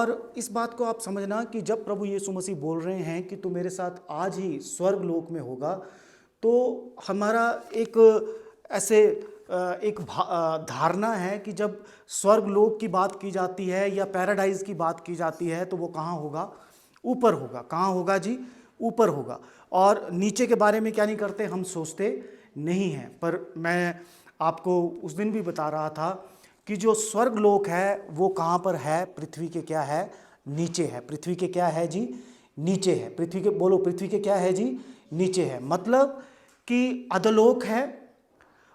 और इस बात को आप समझना कि जब प्रभु यीशु मसीह बोल रहे हैं कि तू मेरे साथ आज ही स्वर्ग लोक में होगा, तो हमारा एक ऐसे धारणा है कि जब स्वर्ग लोक की बात की जाती है या पैराडाइज की बात की जाती है तो वो कहाँ होगा? ऊपर होगा। कहाँ होगा जी? ऊपर होगा। और नीचे के बारे में क्या नहीं करते, हम सोचते नहीं हैं। पर मैं आपको उस दिन भी बता रहा था कि जो स्वर्ग लोक है वो कहाँ पर है? पृथ्वी के क्या है? नीचे है। पृथ्वी के क्या है जी? नीचे है। पृथ्वी के, बोलो, पृथ्वी के क्या है जी? नीचे है। मतलब कि अधोलोक है,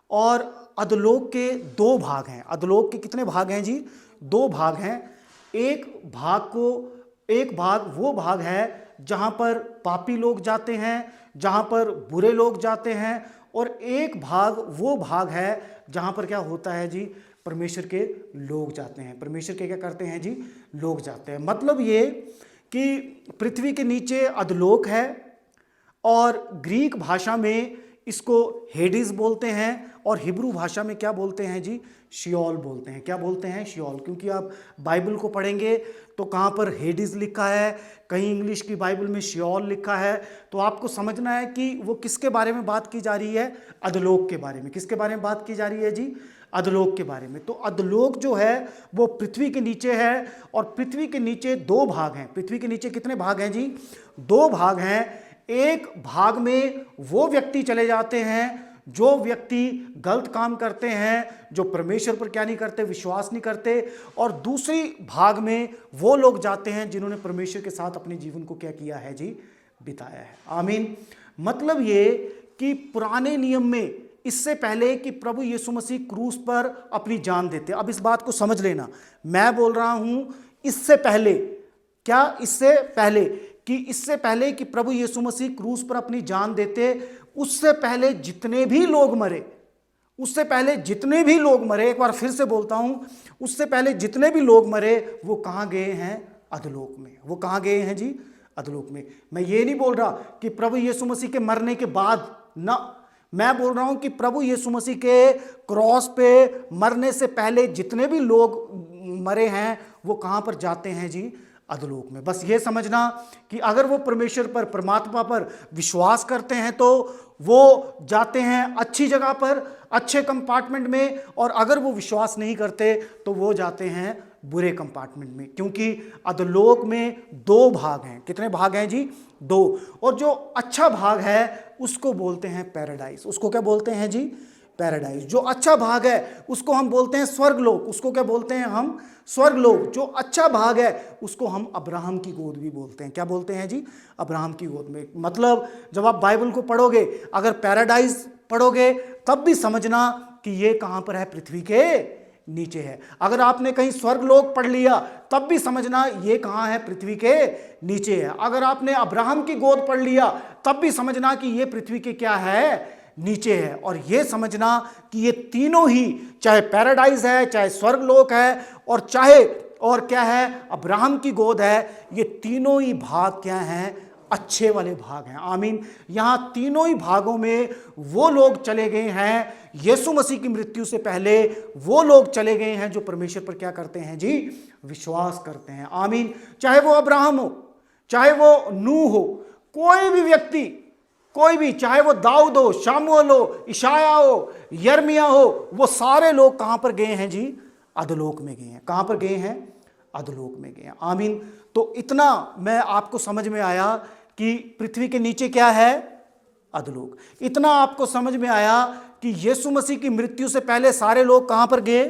और अधोलोक के दो भाग हैं। अधोलोक के कितने भाग हैं जी? दो भाग हैं। एक भाग वो भाग है जहाँ पर पापी लोग जाते हैं, जहाँ पर बुरे लोग जाते हैं, और एक भाग वो भाग है जहाँ पर क्या होता है जी? परमेश्वर के लोग जाते हैं। परमेश्वर के क्या करते हैं जी? लोग जाते हैं। मतलब ये कि पृथ्वी के नीचे अधोलोक है, और ग्रीक भाषा में इसको हेडिस बोलते हैं, और हिब्रू भाषा में क्या बोलते हैं जी? शियोल बोलते हैं। क्या बोलते हैं? शियोल। क्योंकि आप बाइबल को पढ़ेंगे तो कहाँ पर हेडिस लिखा है, कहीं इंग्लिश की बाइबल में शियोल लिखा है, तो आपको समझना है कि वो किसके बारे में बात की जा रही है? अधोलोक के बारे में। किसके बारे में बात की जा रही है जी? अधोलोक के बारे में। तो अधोलोक जो है वो पृथ्वी के नीचे है, और पृथ्वी के नीचे दो भाग हैं। पृथ्वी के नीचे कितने भाग हैं जी? दो भाग हैं। एक भाग में वो व्यक्ति चले जाते हैं जो व्यक्ति गलत काम करते हैं, जो परमेश्वर पर क्या नहीं करते? विश्वास नहीं करते। और दूसरी भाग में वो लोग जाते हैं जिन्होंने परमेश्वर के साथ अपने जीवन को क्या किया है जी? बिताया है। आमीन। मतलब ये कि पुराने नियम में, इससे पहले कि प्रभु यीशु मसीह क्रूस पर अपनी जान देते, अब इस बात को समझ लेना, मैं बोल रहा हूं इससे पहले, क्या इससे पहले, कि इससे पहले कि प्रभु यीशु मसीह क्रूस पर अपनी जान देते, उससे पहले जितने भी लोग मरे, उससे पहले जितने भी लोग मरे, एक बार फिर से बोलता हूं, उससे पहले जितने भी लोग मरे वो कहां गए हैं? अधोलोक में। वो कहां गए हैं जी? अधोलोक में। मैं ये नहीं बोल रहा कि प्रभु यीशु मसीह के मरने के बाद ना, मैं बोल रहा हूं कि प्रभु यीशु मसीह के क्रॉस पे मरने से पहले जितने भी लोग मरे हैं वो कहां पर जाते हैं जी? अधोलोक में। बस ये समझना कि अगर वो परमेश्वर पर, परमात्मा पर विश्वास करते हैं तो वो जाते हैं अच्छी जगह पर, अच्छे कंपार्टमेंट में, और अगर वो विश्वास नहीं करते तो वो जाते हैं बुरे कंपार्टमेंट में। क्योंकि अधोलोक में दो भाग हैं। कितने भाग हैं जी? दो। और जो अच्छा भाग है उसको बोलते हैं पैराडाइज। उसको क्या बोलते हैं जी? पैराडाइज। जो अच्छा भाग है उसको हम बोलते हैं स्वर्गलोक। उसको क्या बोलते हैं हम? स्वर्गलोक। जो अच्छा भाग है उसको हम अब्राहम की गोद भी बोलते हैं। क्या बोलते हैं जी? अब्राहम की गोद में। मतलब जब आप बाइबल को पढ़ोगे, अगर पैराडाइज पढ़ोगे तब भी समझना कि ये कहां पर है? पृथ्वी के नीचे है। अगर आपने कहीं स्वर्गलोक पढ़ लिया तब भी समझना ये कहां है? पृथ्वी के नीचे है। अगर आपने अब्राहम की गोद पढ़ लिया तब भी समझना कि ये पृथ्वी के क्या है? नीचे है। और ये समझना कि ये तीनों ही, चाहे पैराडाइज है, चाहे स्वर्गलोक है, और चाहे और क्या है? अब्राहम की गोद है, ये तीनों ही भाग क्या हैं? अच्छे वाले भाग हैं। आमीन। यहां तीनों ही भागों में वो लोग चले गए हैं, यीशु मसीह की मृत्यु से पहले वो लोग चले गए हैं जो परमेश्वर पर क्या करते हैं जी? विश्वास करते हैं। आमीन। चाहे वो अब्राहम हो, चाहे वो नूह हो, कोई भी व्यक्ति, कोई भी, चाहे वो दाऊद हो, शामुएल हो, इशाया हो, यर्मिया हो, वो सारे लोग कहां पर गए हैं जी? अधोलोक में गए हैं। कहां पर गए हैं? अधोलोक में गए हैं। आमीन। तो इतना मैं आपको समझ में आया कि पृथ्वी के नीचे क्या है? अधोलोक। इतना आपको समझ में आया कि यीशु मसीह की मृत्यु से पहले सारे लोग कहां पर गए?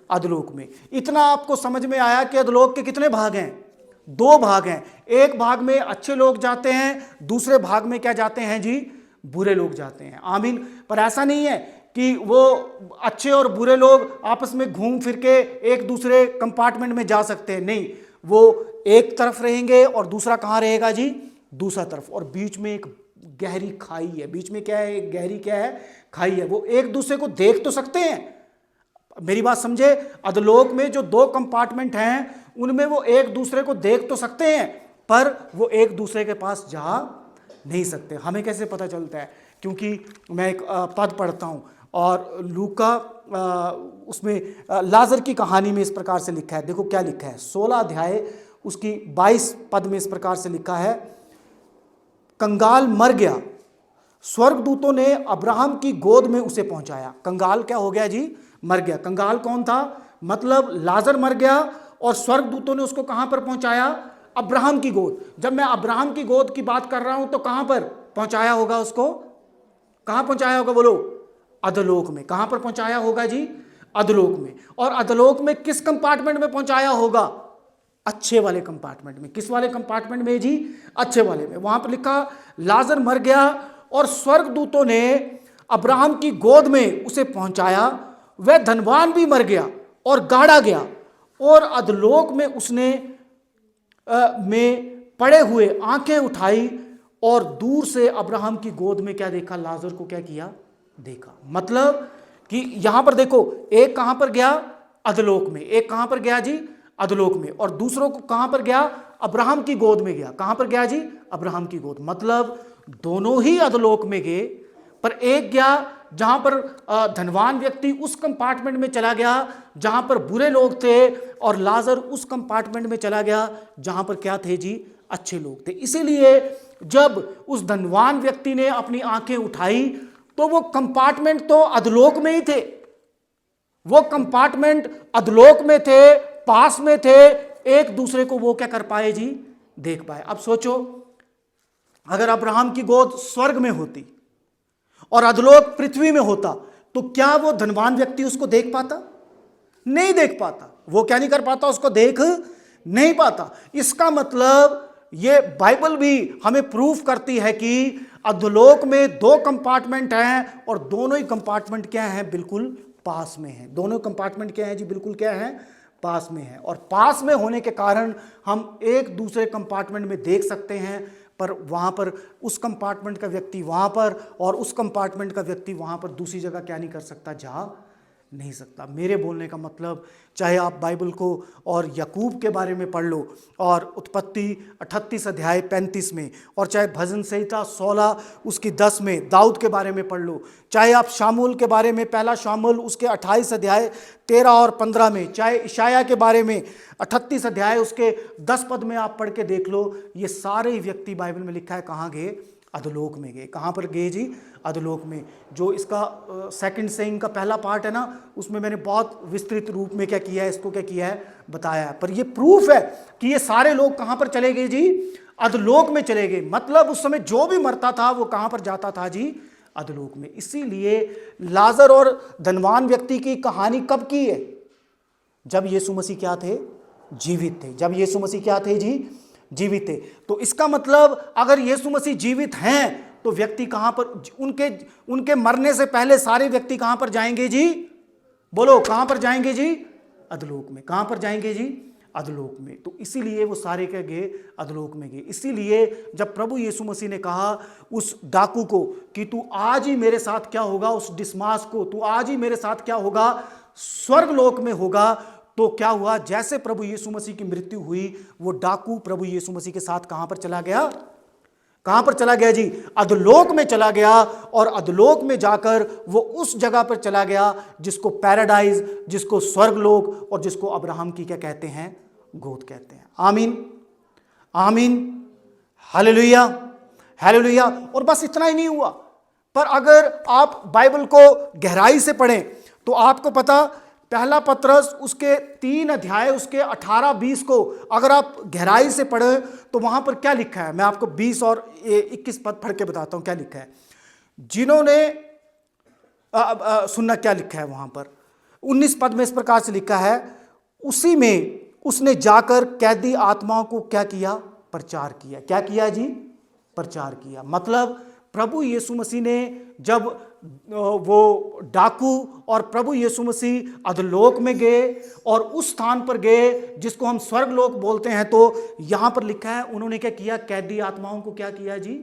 अधोलोक में। इतना आपको समझ में आया कि अधोलोक के कितने भाग हैं? दो भाग हैं। एक भाग में अच्छे लोग जाते हैं, दूसरे भाग में क्या जाते हैं जी? बुरे लोग जाते हैं। आमीन। पर ऐसा नहीं है कि वो अच्छे और बुरे लोग आपस में घूम फिर के एक दूसरे कंपार्टमेंट में जा सकते हैं। नहीं, वो एक तरफ रहेंगे और दूसरा कहां रहेगा जी? दूसरा तरफ। और बीच में एक गहरी खाई है। बीच में क्या है? एक गहरी क्या है? खाई है। वो एक दूसरे को देख तो सकते हैं, मेरी बात समझे? अधोलोक में जो दो कंपार्टमेंट हैं उनमें वो एक दूसरे को देख तो सकते हैं, पर वो एक दूसरे के पास जा नहीं सकते। हमें कैसे पता चलता है? क्योंकि मैं एक पद पढ़ता हूं, और लूका उसमें लाजर की कहानी में इस प्रकार से लिखा है। देखो क्या लिखा है, 16 अध्याय उसकी 22 पद में इस प्रकार से लिखा है, कंगाल मर गया, स्वर्गदूतों ने अब्राहम की गोद में उसे पहुंचाया। कंगाल क्या हो गया जी? मर गया। कंगाल कौन था? मतलब लाजर मर गया और स्वर्गदूतों ने उसको कहां पर पहुंचाया? अब्राहम की गोद। जब मैं अब्राहम की गोद की बात कर रहा हूं तो कहां पर पहुंचाया होगा उसको? कहां पहुंचाया होगा बोलो? अधोलोक में। कहां पर पहुंचाया होगा जी? अधोलोक में। और अधोलोक में किस कंपार्टमेंट में पहुंचाया होगा? अच्छे वाले कंपार्टमेंट में। किस वाले कंपार्टमेंट में जी? अच्छे वाले में। वहां पर लिखा लाजर मर गया और स्वर्गदूतों ने अब्राहम की गोद में उसे पहुंचाया। वह धनवान भी मर गया और गाड़ा गया और अधोलोक में उसने में पड़े हुए आंखें उठाई और दूर से अब्राहम की गोद में क्या देखा? लाजर को क्या किया? देखा। मतलब कि यहां पर देखो, एक कहां पर गया? अधोलोक में। एक कहां पर गया जी? अधोलोक में। और दूसरों को कहां पर गया? अब्राहम की गोद में गया। कहां पर गया जी? अब्राहम की गोद। मतलब दोनों ही अधोलोक में गए, पर एक गया जहां पर धनवान व्यक्ति उस कंपार्टमेंट में चला गया जहां पर बुरे लोग थे, और लाजर उस कंपार्टमेंट में चला गया जहां पर क्या थे जी? अच्छे लोग थे। इसीलिए जब उस धनवान व्यक्ति ने अपनी आंखें उठाई तो वो कंपार्टमेंट तो अधोलोक में ही थे। वो कंपार्टमेंट अधोलोक में थे, पास में थे, एक दूसरे को वो क्या कर पाए जी? देख पाए। अब सोचो, अगर अब्राहम की गोद स्वर्ग में होती और अधोलोक पृथ्वी में होता तो क्या वो धनवान व्यक्ति उसको देख पाता? नहीं देख पाता। वो क्या नहीं कर पाता? उसको देख नहीं पाता। इसका मतलब ये बाइबल भी हमें प्रूफ करती है कि अधोलोक में 2 कंपार्टमेंट हैं और दोनों ही कंपार्टमेंट क्या हैं? बिल्कुल पास में हैं। दोनों कंपार्टमेंट क्या हैं जी? बिल्कुल क्या हैं? पास में हैं। और पास में होने के कारण हम एक दूसरे कंपार्टमेंट में देख सकते हैं, पर वहां पर उस कंपार्टमेंट का व्यक्ति वहां पर और उस कंपार्टमेंट का व्यक्ति वहां पर दूसरी जगह क्या नहीं कर सकता? जा नहीं सकता। मेरे बोलने का मतलब, चाहे आप बाइबल को और याकूब के बारे में पढ़ लो और उत्पत्ति 38 अध्याय 35 में, और चाहे भजन संहिता 16 उसकी 10 में दाऊद के बारे में पढ़ लो, चाहे आप शामूल के बारे में पहला शामूल उसके 28 अध्याय 13 और 15 में, चाहे इशाया के बारे में 38 अध्याय उसके 10 पद में आप पढ़ के देख लो, ये सारे व्यक्ति बाइबल में लिखा है कहाँ गए? अधोलोक में गए। कहाँ पर गए जी? अधोलोक में। जो इसका सेकंड सेइंग का पहला पार्ट है ना, उसमें मैंने बहुत विस्तृत रूप में क्या किया है, इसको क्या किया है, बताया है। पर ये प्रूफ है कि ये सारे लोग कहाँ पर चले गए जी? अधोलोक में चले गए। मतलब उस समय जो भी मरता था वो कहाँ पर जाता था जी? अधोलोक में। इसीलिए लाजर और धनवान व्यक्ति की कहानी कब की है? जब यीशु मसीह क्या थे? जीवित थे। जब यीशु मसीह क्या थे जी? जीवित थे। तो इसका मतलब अगर यीशु मसीह जीवित हैं तो व्यक्ति कहां पर? उनके मरने से पहले सारे व्यक्ति कहां पर जाएंगे जी? बोलो कहां पर जाएंगे जी? अधोलोक में। कहां पर जाएंगे जी? अधोलोक में। तो इसीलिए वो सारे क्या गए? अधोलोक में गए। इसीलिए जब प्रभु यीशु मसीह ने कहा उस डाकू को कि तू आज ही मेरे साथ क्या होगा, उस डिस्मास को तू आज ही मेरे साथ क्या होगा? स्वर्गलोक में होगा। तो क्या हुआ? जैसे प्रभु यीशु मसीह की मृत्यु हुई, वो डाकू प्रभु यीशु मसीह के साथ कहां पर चला गया? कहां पर चला गया जी? अधोलोक में चला गया। और अधोलोक में जाकर वो उस जगह पर चला गया जिसको पैराडाइज, जिसको स्वर्गलोक और जिसको अब्राहम की क्या कहते हैं? गोद कहते हैं। आमीन, आमीन, हालेलुया, हालेलुया। और बस इतना ही नहीं हुआ, पर अगर आप बाइबल को गहराई से पढ़ें तो आपको पता, पहला पत्रस उसके 3 अध्याय उसके 18-20 को अगर आप गहराई से पढ़ें तो वहां पर क्या लिखा है? मैं आपको 20 और 21 पद पढ़ के बताता हूं क्या लिखा है। जिन्होंने सुनना क्या लिखा है वहां पर। 19 पद में इस प्रकार से लिखा है, उसी में उसने जाकर कैदी आत्माओं को क्या किया? प्रचार किया। क्या किया जी? प्रचार किया। मतलब प्रभु यीशु मसीह ने जब वो डाकू और प्रभु यीशु मसीह अधोलोक में गए और उस स्थान पर गए जिसको हम स्वर्गलोक बोलते हैं, तो यहां पर लिखा है उन्होंने क्या किया? कैदी आत्माओं को क्या किया जी?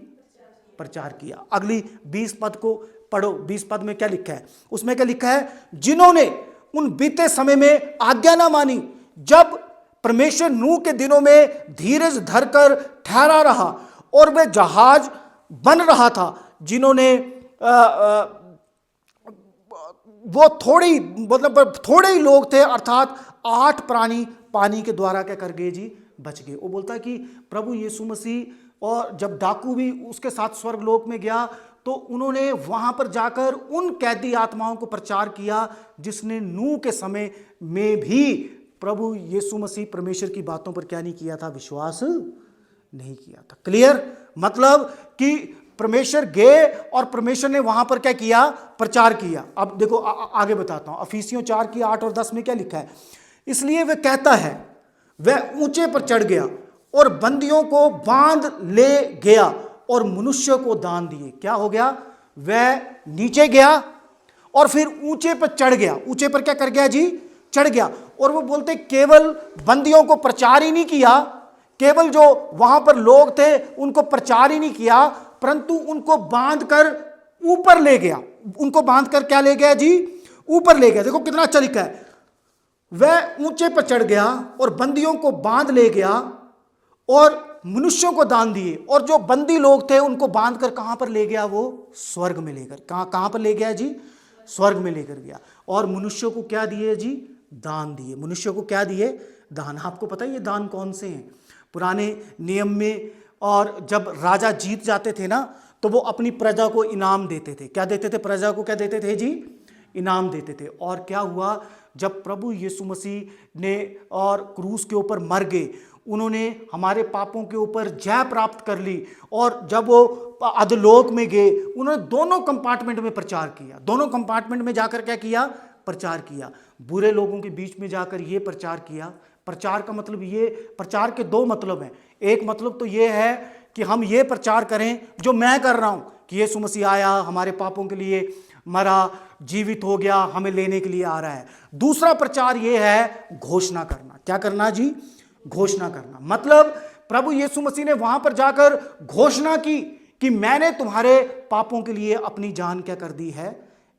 प्रचार किया। अगली 20 पद को पढ़ो। 20 पद में क्या लिखा है? उसमें क्या लिखा है? जिन्होंने उन बीते समय में आज्ञा ना मानी, जब परमेश्वर नूह के दिनों में धीरज धरकर ठहरा रहा और वह जहाज बन रहा था, जिन्होंने वो थोड़ी मतलब थोड़े ही लोग थे, अर्थात 8 प्राणी पानी के द्वारा क्या कर गए जी, बच गए। वो बोलता है कि प्रभु यीशु मसीह और जब डाकू भी उसके साथ स्वर्गलोक में गया तो उन्होंने वहां पर जाकर उन कैदी आत्माओं को प्रचार किया जिसने नूह के समय में भी प्रभु यीशु मसीह परमेश्वर की बातों पर क्या नहीं किया था, विश्वास नहीं किया था। क्लियर? मतलब कि परमेश्वर गए और परमेश्वर ने वहां पर क्या किया, प्रचार किया। अब देखो आगे बताता हूं, इफिसियों 4 की 8 और 10 में क्या लिखा है, इसलिए वह कहता है वह ऊंचे पर चढ़ गया और बंदियों को बांध ले गया और मनुष्य को दान दिए। क्या हो गया, वह नीचे गया और फिर ऊंचे पर चढ़ गया। ऊंचे पर क्या कर गया जी, चढ़ गया। और वो बोलते केवल बंदियों को प्रचार ही नहीं किया, केवल जो वहां पर लोग थे उनको प्रचार ही नहीं किया, परंतु उनको बांधकर ऊपर ले गया। उनको बांधकर क्या ले गया जी, ऊपर ले गया। देखो कितना अच्छा लिखा है, वह ऊंचे पर चढ़ गया और बंदियों को बांध ले गया और मनुष्यों को दान दिए। और जो बंदी लोग थे उनको बांधकर कहां पर ले गया, वो स्वर्ग में लेकर, कहां पर ले गया जी, स्वर्ग में लेकर गया। और मनुष्यों को क्या दिए जी, दान दिए। मनुष्यों को क्या दिए, दान। आपको पता है ये दान कौन से हैं, पुराने नियम में। और जब राजा जीत जाते थे ना तो वो अपनी प्रजा को इनाम देते थे। क्या देते थे, प्रजा को क्या देते थे जी, इनाम देते थे। और क्या हुआ, जब प्रभु यीशु मसीह ने और क्रूस के ऊपर मर गए, उन्होंने हमारे पापों के ऊपर जय प्राप्त कर ली। और जब वो अधोलोक में गए, उन्होंने दोनों कंपार्टमेंट में प्रचार किया। दोनों कंपार्टमेंट में जाकर क्या किया, प्रचार किया। बुरे लोगों के बीच में जाकर ये प्रचार किया। प्रचार का मतलब ये, प्रचार के 2 मतलब हैं। एक मतलब तो ये है कि हम ये प्रचार करें जो मैं कर रहा हूं कि यीशु मसीह आया, हमारे पापों के लिए मरा, जीवित हो गया, हमें लेने के लिए आ रहा है। दूसरा प्रचार ये है घोषणा करना। क्या करना जी, घोषणा करना। मतलब प्रभु यीशु मसीह ने वहां पर जाकर घोषणा की कि मैंने तुम्हारे पापों के लिए अपनी जान क्या कर दी है,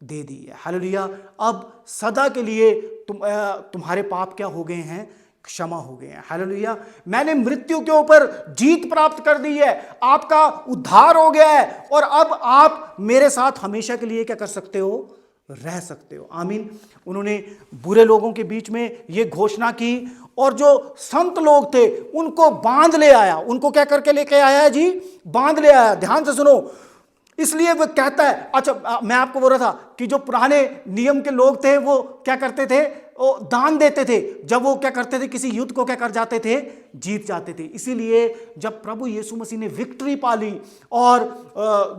दे दी है। हालेलुया। अब सदा के लिए तुम्हारे पाप क्या हो गए हैं, क्षमा हो गए हैं। हालेलुया। मैंने मृत्यु के ऊपर जीत प्राप्त कर दी है, आपका उद्धार हो गया है और अब आप मेरे साथ हमेशा के लिए क्या कर सकते हो, रह सकते हो। आमीन। उन्होंने बुरे लोगों के बीच में ये घोषणा की और जो संत लोग थे उनको बांध ले आया। उनको क्या करके लेके आया है जी, बांध ले आया। ध्यान से सुनो, इसलिए वो कहता है, अच्छा मैं आपको बोल रहा था कि जो पुराने नियम के लोग थे वो क्या करते थे, वो दान देते थे जब वो क्या करते थे, किसी युद्ध को क्या कर जाते थे, जीत जाते थे। इसीलिए जब प्रभु यीशु मसीह ने विक्ट्री पाली और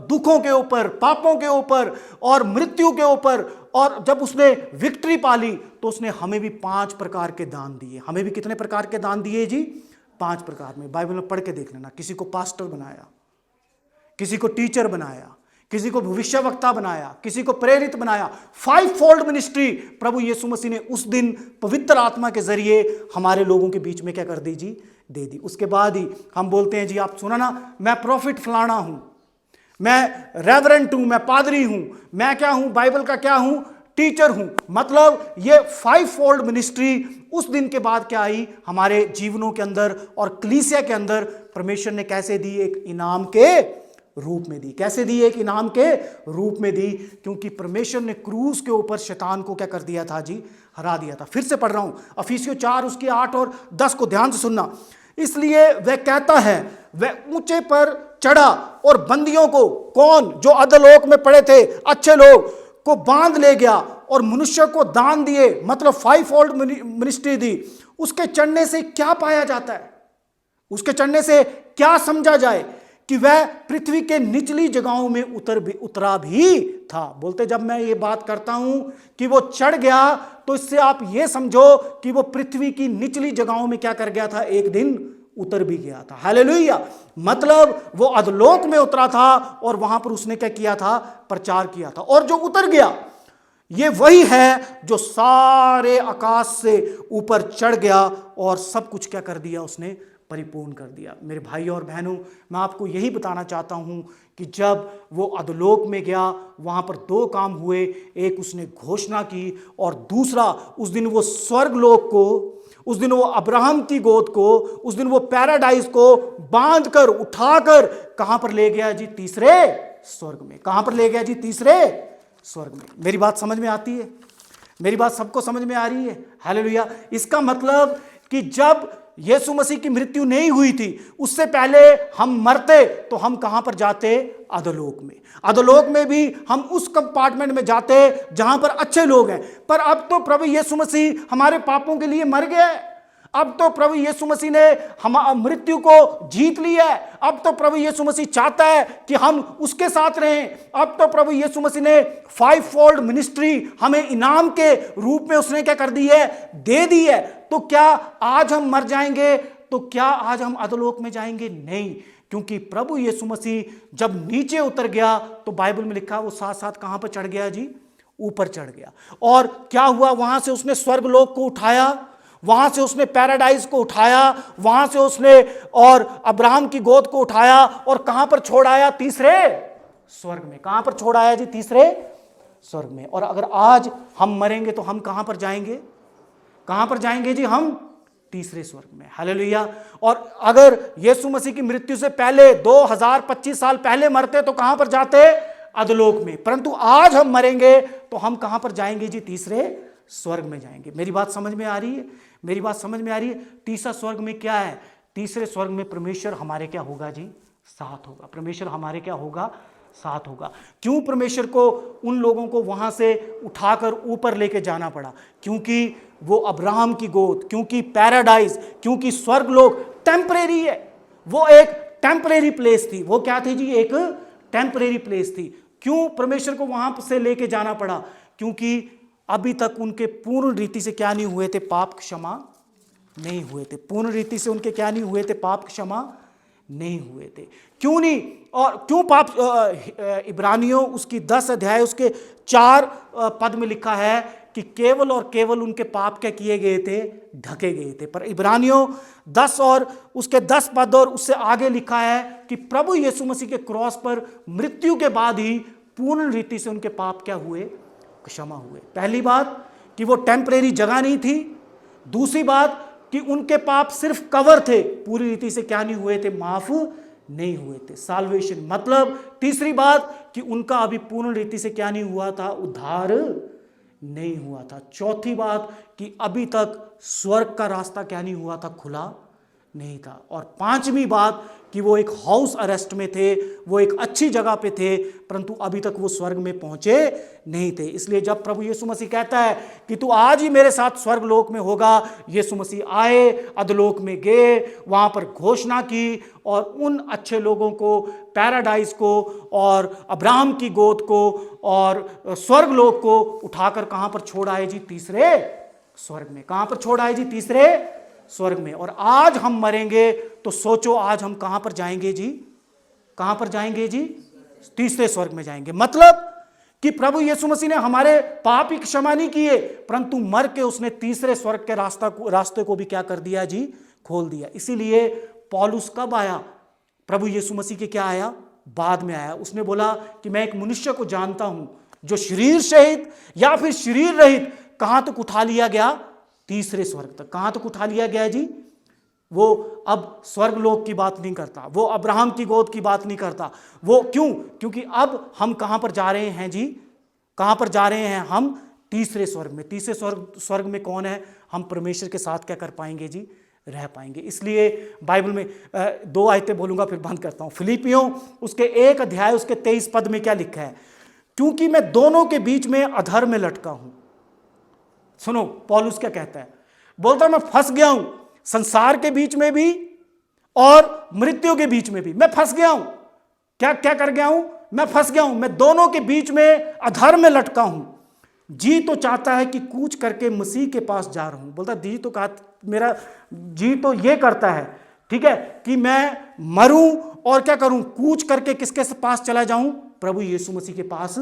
दुखों के ऊपर, पापों के ऊपर और मृत्यु के ऊपर, और जब उसने विक्ट्री पाली तो उसने हमें भी 5 प्रकार के दान दिए। हमें भी कितने प्रकार के दान दिए जी, 5 प्रकार में। बाइबल में पढ़ के देख लेना। किसी को पास्टर बनाया, किसी को टीचर बनाया, किसी को भविष्यवक्ता बनाया, किसी को प्रेरित बनाया। 5 फोल्ड मिनिस्ट्री प्रभु यीशु मसीह ने उस दिन पवित्र आत्मा के जरिए हमारे लोगों के बीच में क्या कर दी जी, दे दी। उसके बाद ही हम बोलते हैं जी, आप सुना ना, मैं प्रॉफिट फलाना हूं, मैं रेवरेंट हूं, मैं पादरी हूं, मैं क्या हूं, बाइबल का क्या हूं, टीचर हूं। मतलब ये 5 फोल्ड मिनिस्ट्री उस दिन के बाद क्या आई हमारे जीवनों के अंदर और कलीसिया के अंदर। परमेश्वर ने कैसे दी, एक इनाम के रूप में दी। कैसे दी, एक इनाम के रूप में दी, क्योंकि परमेश्वर ने क्रूस के ऊपर शैतान को क्या कर दिया था जी, हरा दिया था। फिर से पढ़ रहा हूं, इफिसियों 4 उसकी 8 और 10 को ध्यान से सुनना। इसलिए वह कहता है वह ऊंचे पर चढ़ा और बंदियों को, कौन, जो अधोलोक में पड़े थे अच्छे लोग, को बांध ले गया और मनुष्य को दान दिए। मतलब 5 फोल्ड मिनिस्ट्री दी। उसके चढ़ने से क्या पाया जाता है, उसके चढ़ने से क्या समझा जाए कि वह पृथ्वी के निचली जगहों में उतरा भी था। बोलते जब मैं ये बात करता हूं कि वो चढ़ गया तो इससे आप ये समझो कि वो पृथ्वी की निचली जगहों में क्या कर गया था, एक दिन उतर भी गया था। हालेलुया। मतलब वो अधोलोक में उतरा था और वहां पर उसने क्या किया था, प्रचार किया था। और जो उतर गया ये वही है जो सारे आकाश से ऊपर चढ़ गया और सब कुछ क्या कर दिया, उसने परिपूर्ण कर दिया। मेरे भाई और बहनों, मैं आपको यही बताना चाहता हूं कि जब वो अधोलोक में गया वहां पर 2 काम हुए। एक, उसने घोषणा की, और दूसरा, उस दिन वो स्वर्गलोक को, उस दिन वो अब्राहम की गोद को, उस दिन वो पैराडाइज को बांधकर उठाकर कहां पर ले गया जी, तीसरे स्वर्ग में। कहां पर ले गया जी, तीसरे स्वर्ग में। मेरी बात समझ में आती है? मेरी बात सबको समझ में आ रही है? हालेलुया। इसका मतलब कि जब यीशु मसीह की मृत्यु नहीं हुई थी, उससे पहले हम मरते तो हम कहां पर जाते? अधोलोक में। अधोलोक में भी हम उस कंपार्टमेंट में जाते जहां पर अच्छे लोग हैं। पर अब तो प्रभु यीशु मसीह हमारे पापों के लिए मर गया है। अब तो प्रभु यीशु मसीह ने हम मृत्यु को जीत लिया है। अब तो प्रभु यीशु मसीह चाहता है कि हम उसके साथ रहें। अब तो प्रभु यीशु मसीह ने 5 फोल्ड मिनिस्ट्री हमें इनाम के रूप में उसने क्या कर दी है? दे दी है। तो क्या आज हम मर जाएंगे? तो क्या आज हम अधोलोक में जाएंगे? नहीं, क्योंकि प्रभु यीशु मसीह जब नीचे उतर गया तो बाइबल में लिखा वो साथ साथ कहां पर चढ़ गया जी? ऊपर चढ़ गया। और क्या हुआ? वहां से उसने स्वर्गलोक को उठाया, वहां से उसने पैराडाइज को उठाया, वहां से उसने और अब्राहम की गोद को उठाया और कहां पर छोड़ आया? तीसरे स्वर्ग में। कहां पर छोड़ आया जी? तीसरे स्वर्ग में। और अगर आज हम मरेंगे तो हम कहां पर जाएंगे? कहां पर जाएंगे जी? हम तीसरे स्वर्ग में। हालेलुया। और अगर यीशु मसीह की मृत्यु से पहले 2025 साल पहले मरते तो कहां पर जाते? अधोलोक में। परंतु आज हम मरेंगे तो हम कहां पर जाएंगे जी? तीसरे स्वर्ग में जाएंगे। मेरी बात समझ में आ रही है? मेरी बात समझ में आ रही है? तीसरा स्वर्ग में क्या है? तीसरे स्वर्ग में परमेश्वर हमारे क्या होगा जी? साथ होगा। परमेश्वर हमारे क्या होगा? साथ होगा। क्यों परमेश्वर को उन लोगों को वहां से उठाकर ऊपर लेके जाना पड़ा? क्योंकि वो अब्राहम की गोद, क्योंकि पैराडाइज, क्योंकि स्वर्गलोक टेम्परेरी है। वो एक टेम्परेरी प्लेस थी। वो क्या थी जी? एक टेम्परेरी प्लेस थी। क्यों परमेश्वर को वहां से लेके जाना पड़ा? क्योंकि अभी तक उनके पूर्ण रीति से क्या नहीं हुए थे? पाप क्षमा नहीं हुए थे। पूर्ण रीति से उनके क्या नहीं हुए थे? पाप क्षमा नहीं हुए थे। क्यों नहीं? और क्यों पाप? इब्रानियों उसकी 10 अध्याय उसके 4 पद में लिखा है कि केवल और केवल उनके पाप क्या किए गए थे? ढके गए थे। पर इब्रानियों 10 और उसके 10 पद और उससे आगे लिखा है कि प्रभु यीशु मसीह के क्रॉस पर मृत्यु के बाद ही पूर्ण रीति से उनके पाप क्या हुए? क्षमा हुए। पहली बात कि वो टेम्परेरी जगह नहीं थी। दूसरी बात कि उनके पाप सिर्फ कवर थे, पूरी रीति से क्या नहीं हुए थे? माफ नहीं हुए थे। साल्वेशन मतलब। तीसरी बात कि उनका अभी पूर्ण रीति से क्या नहीं हुआ था? उद्धार नहीं हुआ था। चौथी बात कि अभी तक स्वर्ग का रास्ता क्या नहीं हुआ था? खुला नहीं था। और पांचवी बात कि वो एक हाउस अरेस्ट में थे, वो एक अच्छी जगह पे थे, परंतु अभी तक वो स्वर्ग में पहुंचे नहीं थे। इसलिए जब प्रभु यीशु मसीह कहता है कि तू आज ही मेरे साथ स्वर्ग लोक में होगा, यीशु मसीह आए, अधोलोक में गए, वहां पर घोषणा की और उन अच्छे लोगों को, पैराडाइज को और अब्राहम की गोद को और स्वर्ग लोक को उठाकर कहां पर छोड़ आए जी? तीसरे स्वर्ग में। कहां पर छोड़ आए जी? तीसरे स्वर्ग में। और आज हम मरेंगे तो सोचो आज हम कहां पर जाएंगे जी? कहां पर जाएंगे जी? तीसरे स्वर्ग में जाएंगे। मतलब कि प्रभु यीशु मसीह ने हमारे पाप ही क्षमा नहीं किए, परंतु मर के उसने तीसरे स्वर्ग के रास्ते को भी क्या कर दिया जी? खोल दिया। इसीलिए पौलुस कब आया? प्रभु यीशु मसीह के क्या आया? बाद में आया। उसने बोला कि मैं एक मनुष्य को जानता हूं जो शरीर सहित या फिर शरीर रहित कहां तक उठा लिया गया? तीसरे स्वर्ग तक। कहां तक उठा लिया गया जी? वो अब स्वर्ग लोक की बात नहीं करता, वो अब्राहम की गोद की बात नहीं करता। वो क्यों? क्योंकि अब हम कहां पर जा रहे हैं जी? कहां पर जा रहे हैं हम? तीसरे स्वर्ग में। तीसरे स्वर्ग में कौन है? हम परमेश्वर के साथ क्या कर पाएंगे जी? रह पाएंगे। इसलिए बाइबल में 2 आयतें बोलूंगा फिर बंद करता हूं। फिलिपियों उसके 1 अध्याय उसके 23 पद में क्या लिखा है? क्योंकि मैं दोनों के बीच में अधर में लटका हूं। सुनो पौलुस क्या कहता है? बोलता मैं फंस गया हूं, संसार के बीच में भी और मृत्यु के बीच में भी मैं फंस गया हूं। क्या क्या कर गया हूं? मैं फंस गया हूं, मैं दोनों के बीच में अधर में लटका हूं। जी तो चाहता है कि कूच करके मसीह के पास जा रहा हूं। बोलता जी तो कहा, मेरा जी तो ये करता है, ठीक है, कि मैं मरूं और क्या करूं? कूच करके किसके पास चला जाऊं? प्रभु यीशु मसीह के पास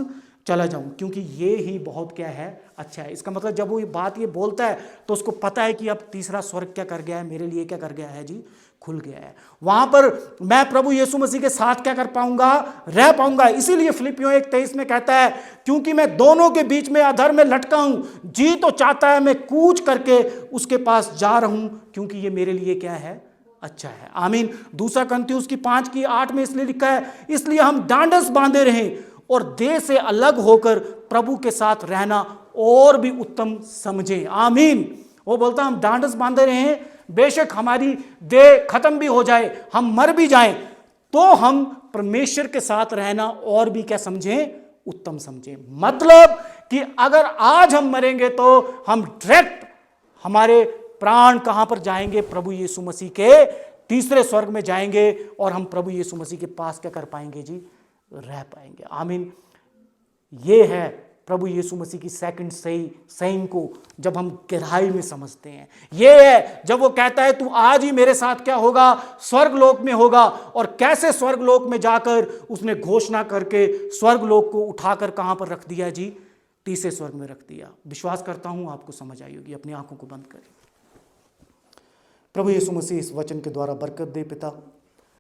चला जाऊं, क्योंकि ये ही बहुत क्या है? अच्छा है। इसका मतलब जब वो बात ये बोलता है तो उसको पता है कि अब तीसरा स्वर्ग क्या कर गया है? मेरे लिए क्या कर गया है जी? खुल गया है। वहां पर मैं प्रभु यीशु मसीह के साथ क्या कर पाऊंगा? रह पाऊंगा। इसीलिए फिलिपियों 1:23 में कहता है क्योंकि मैं दोनों के बीच में अधर में लटका हूं, जी तो चाहता है मैं कूच करके उसके पास जा रहा हूं, क्योंकि ये मेरे लिए क्या है? अच्छा है। आमीन। 2 कुरिन्थियों 5:8 में इसलिए लिखा है, इसलिए हम डांडस बांधे रहें और देह से अलग होकर प्रभु के साथ रहना और भी उत्तम समझें। आमीन। वो बोलता हम ढांढस बांधे रहें, बेशक हमारी देह खत्म भी हो जाए, हम मर भी जाएं, तो हम परमेश्वर के साथ रहना और भी क्या समझें, उत्तम समझें। मतलब कि अगर आज हम मरेंगे तो हम डायरेक्ट हमारे प्राण कहां पर जाएंगे, प्रभु यीशु मसीह के तीसरे स्वर्ग में जाएंगे और हम प्रभु यीशु मसीह के पास क्या कर पाएंगे जी, रह पाएंगे। आमीन। ये है प्रभु यीशु मसीह की सेकंड सेइंग को जब हम गहराई में समझते हैं। ये है जब वो कहता है तू आज ही मेरे साथ क्या होगा, स्वर्गलोक में होगा। और कैसे स्वर्गलोक में जाकर उसने घोषणा करके स्वर्गलोक को उठाकर कहां पर रख दिया जी, तीसरे स्वर्ग में रख दिया। विश्वास करता हूं आपको समझ आई होगी। अपनी आंखों को बंद करें। प्रभु यीशु मसीह इस वचन के द्वारा बरकत दे पिता।